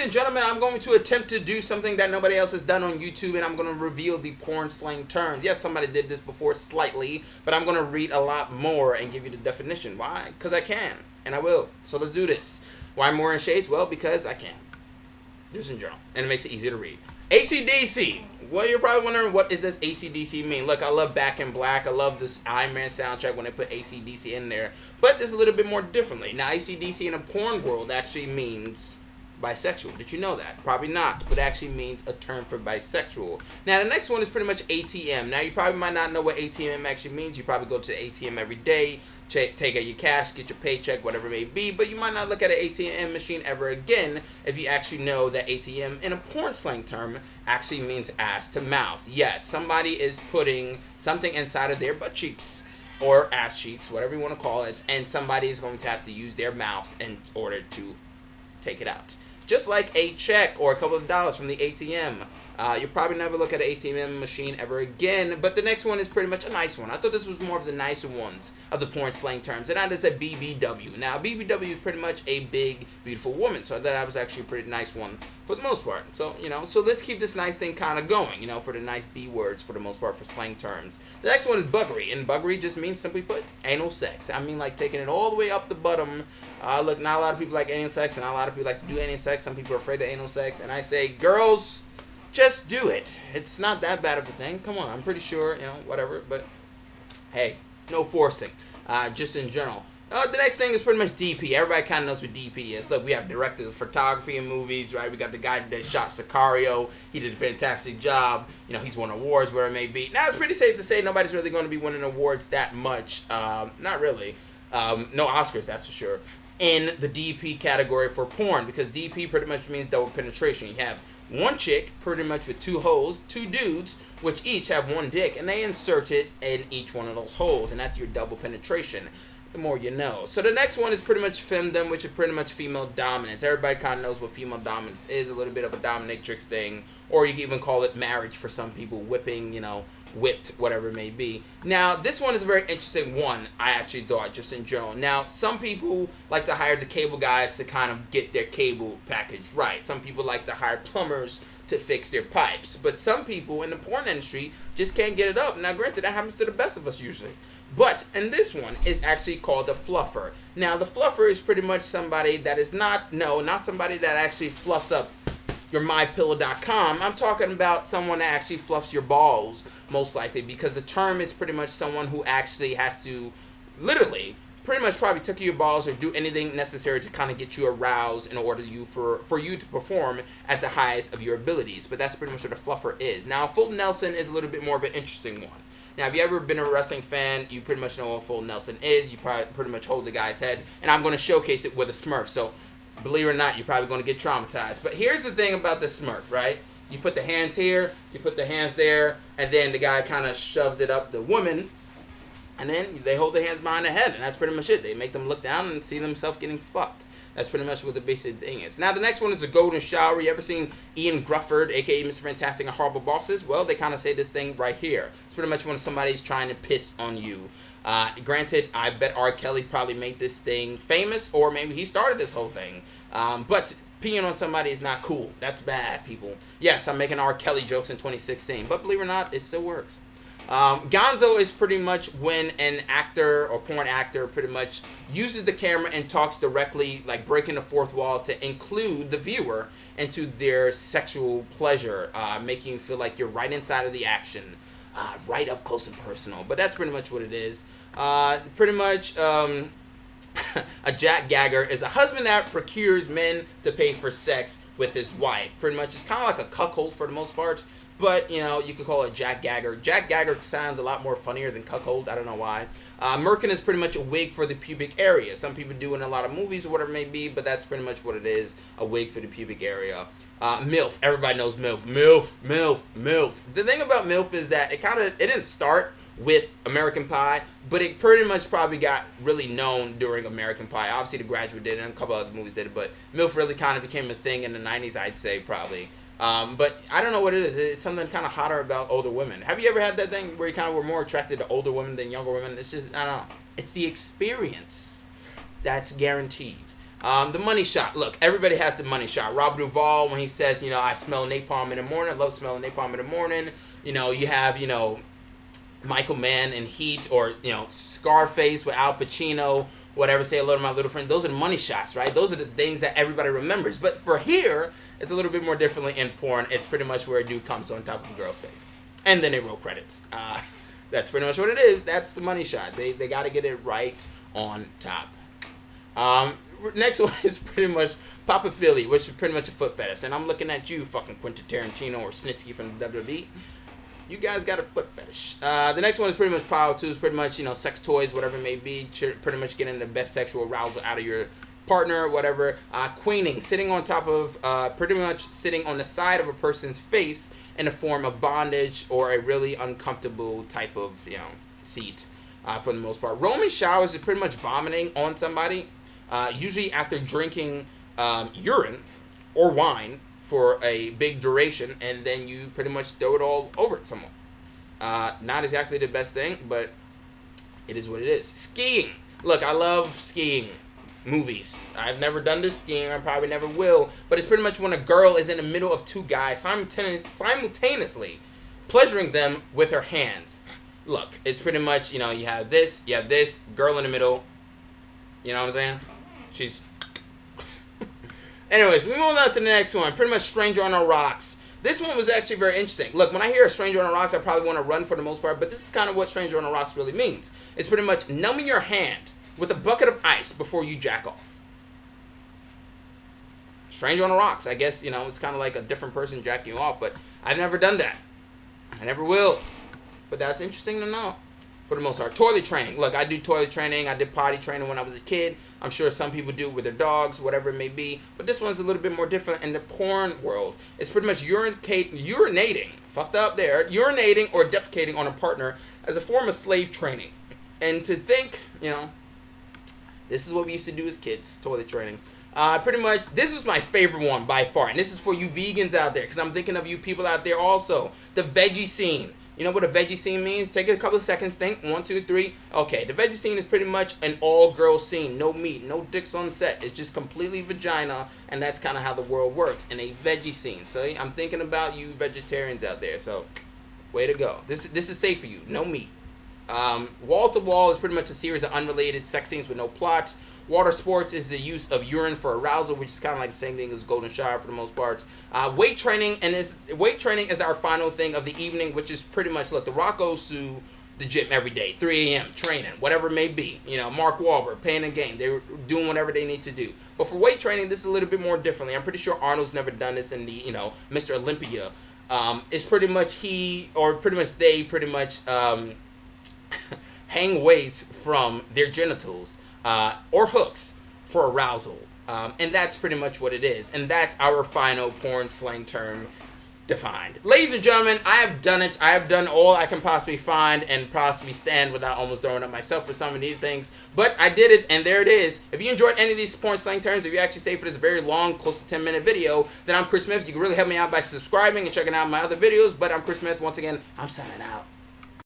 And gentlemen, I'm going to attempt to do something that nobody else has done on YouTube, and I'm going to reveal the porn slang terms. Yes, somebody did this before slightly, but I'm going to read a lot more and give you the definition. Why? Because I can, and I will. So let's do this. Why more in shades? Well, because I can. Just in general, and it makes it easier to read. ACDC. Well, you're probably wondering, what does this ACDC mean? Look, I love Back in Black. I love this Iron Man soundtrack when they put ACDC in there. But there's a little bit more differently. Now, ACDC in a porn world actually means bisexual. Did you know that? Probably not, but it actually means a term for bisexual. Now, the next one is pretty much ATM. Now, you probably might not know what ATM actually means. You probably go to the ATM every day, take out your cash, get your paycheck, whatever it may be, but you might not look at an ATM machine ever again if you actually know that ATM, in a porn slang term, actually means ass to mouth. Yes, somebody is putting something inside of their butt cheeks or ass cheeks, whatever you want to call it, and somebody is going to have to use their mouth in order to take it out. Just like a check or a couple of dollars from the ATM. You'll probably never look at an ATM machine ever again, but the next one is pretty much a nice one. I thought this was more of the nicer ones of the porn slang terms, and that is a BBW. Now, BBW is pretty much a big, beautiful woman, so I thought that was actually a pretty nice one for the most part. So, so let's keep this nice thing kind of going, for the nice B words for the most part for slang terms. The next one is buggery, and buggery just means, simply put, anal sex. I mean, like taking it all the way up the bottom. Look, not a lot of people like anal sex, and not a lot of people like to do anal sex. Some people are afraid of anal sex, and I say, girls, just do it. It's not that bad of a thing. Come on, I'm pretty sure, whatever. But hey, no forcing. Just in general. The next thing is pretty much DP. Everybody kind of knows what DP is. Look, we have directors of photography in movies, right? We got the guy that shot Sicario. He did a fantastic job. He's won awards, where it may be. Now, it's pretty safe to say nobody's really going to be winning awards that much. Not really. No Oscars, that's for sure. In the DP category for porn, because DP pretty much means double penetration. You have one chick, pretty much with two holes, two dudes, which each have one dick, and they insert it in each one of those holes, and that's your double penetration. The more you know. So the next one is pretty much femdom, which is pretty much female dominance. Everybody kind of knows what female dominance is, a little bit of a dominatrix thing, or you can even call it marriage for some people, whipping, whipped, whatever it may be. Now, this one is a very interesting one, I actually thought, just in general. Now, some people like to hire the cable guys to kind of get their cable package right. Some people like to hire plumbers to fix their pipes. But some people in the porn industry just can't get it up. Now, granted, that happens to the best of us usually. But, and this one is actually called a fluffer. Now, the fluffer is pretty much somebody that is not somebody that actually fluffs up your mypillow.com. I'm talking about someone that actually fluffs your balls, most likely, because the term is pretty much someone who actually has to literally pretty much probably tickle your balls or do anything necessary to kind of get you aroused in order for you to perform at the highest of your abilities. But that's pretty much what a fluffer is. Now, full Nelson is a little bit more of an interesting one. Now, if you ever been a wrestling fan, you pretty much know what full Nelson is. You probably pretty much hold the guy's head, and I'm going to showcase it with a Smurf. So, believe it or not, you're probably going to get traumatized. But here's the thing about the Smurf, right? You put the hands here, you put the hands there, and then the guy kind of shoves it up the woman, and then they hold their hands behind the head, and that's pretty much it. They make them look down and see themselves getting fucked. That's pretty much what the basic thing is. Now, the next one is a golden shower. You ever seen Ian Grufford, a.k.a. Mr. Fantastic and Horrible Bosses? Well, they kind of say this thing right here. It's pretty much when somebody's trying to piss on you. Granted, I bet R. Kelly probably made this thing famous, or maybe he started this whole thing. But peeing on somebody is not cool. That's bad, people. Yes, I'm making R. Kelly jokes in 2016, but believe it or not, it still works. Gonzo is pretty much when an actor or porn actor pretty much uses the camera and talks directly, like breaking the fourth wall to include the viewer into their sexual pleasure, making you feel like you're right inside of the action, right up close and personal. But that's pretty much what it is. Pretty much, a jackgagger is a husband that procures men to pay for sex with his wife. Pretty much, it's kind of like a cuckold for the most part. But, you could call it jackgagger. Jackgagger sounds a lot more funnier than cuckold. I don't know why. Merkin is pretty much a wig for the pubic area. Some people do in a lot of movies or whatever it may be, but that's pretty much what it is, a wig for the pubic area. MILF. Everybody knows MILF. MILF. The thing about MILF is that it didn't start with American Pie, but it pretty much probably got really known during American Pie. Obviously, The Graduate did it, and a couple other movies did it, but MILF really kind of became a thing in the 90s, I'd say, probably. But I don't know what it is. It's something kind of hotter about older women. Have you ever had that thing where you kind of were more attracted to older women than younger women? It's just, I don't know. It's the experience that's guaranteed. The money shot. Look, everybody has the money shot. Rob Duvall, when he says, I smell napalm in the morning. I love smelling napalm in the morning. You have, Michael Mann in Heat, or, Scarface with Al Pacino, whatever, say hello to my little friend. Those are the money shots, right? Those are the things that everybody remembers. But for here, it's a little bit more differently in porn. It's pretty much where a dude comes on top of a girl's face. And then they roll credits. That's pretty much what it is. That's the money shot. They got to get it right on top. Next one is pretty much Papa Philly, which is pretty much a foot fetish. And I'm looking at you, fucking Quentin Tarantino or Snitsky from the WWE. You guys got a foot fetish. The next one is pretty much Power 2. It's pretty much, sex toys, whatever it may be. Pretty much getting the best sexual arousal out of your partner, whatever. Queening, sitting on top of, pretty much sitting on the side of a person's face in a form of bondage or a really uncomfortable type of, seat, for the most part. Romi Showers is pretty much vomiting on somebody. Usually after drinking urine or wine for a big duration, and then you pretty much throw it all over someone. Not exactly the best thing, but it is what it is. Skiing. Look, I love skiing movies. I've never done this skiing. I probably never will. But it's pretty much when a girl is in the middle of two guys simultaneously pleasuring them with her hands. Look, it's pretty much, you have this, girl in the middle. You know what I'm saying? She's... Anyways, we move on to the next one. Pretty much Stranger on the Rocks. This one was actually very interesting. Look, when I hear a Stranger on the Rocks, I probably want to run for the most part, but this is kind of what Stranger on the Rocks really means. It's pretty much numbing your hand with a bucket of ice before you jack off. Stranger on the Rocks. I guess, it's kind of like a different person jacking you off, but I've never done that. I never will. But that's interesting to know. For the most part. Toilet training. Look, I do toilet training. I did potty training when I was a kid. I'm sure some people do with their dogs, whatever it may be. But this one's a little bit more different in the porn world. It's pretty much urinating. Fucked up there. Urinating or defecating on a partner as a form of slave training. And to think, this is what we used to do as kids. Toilet training. Pretty much, this is my favorite one by far. And this is for you vegans out there. Because I'm thinking of you people out there also. The veggie scene. You know what a veggie scene means? Take a couple of seconds, think. 1, 2, 3. Okay, the veggie scene is pretty much an all-girl scene. No meat, no dicks on set. It's just completely vagina, and that's kind of how the world works in a veggie scene. So I'm thinking about you vegetarians out there. So, way to go. This is safe for you. No meat. Wall to Wall is pretty much a series of unrelated sex scenes with no plot. Water sports is the use of urine for arousal, which is kind of like the same thing as golden shower for the most part. Weight training is our final thing of the evening, which is pretty much, look, The Rock goes to the gym every day, 3 a.m. training, whatever it may be. Mark Wahlberg, paying a game, they're doing whatever they need to do. But for weight training, this is a little bit more differently. I'm pretty sure Arnold's never done this in the Mr. Olympia. It's pretty much they hang weights from their genitals or hooks for arousal. And that's pretty much what it is. And that's our final porn slang term defined. Ladies and gentlemen, I have done it. I have done all I can possibly find and possibly stand without almost throwing up myself for some of these things. But I did it, and there it is. If you enjoyed any of these porn slang terms, if you actually stayed for this very long, close to 10-minute video, then I'm Chris Smith. You can really help me out by subscribing and checking out my other videos. But I'm Chris Smith. Once again, I'm signing out.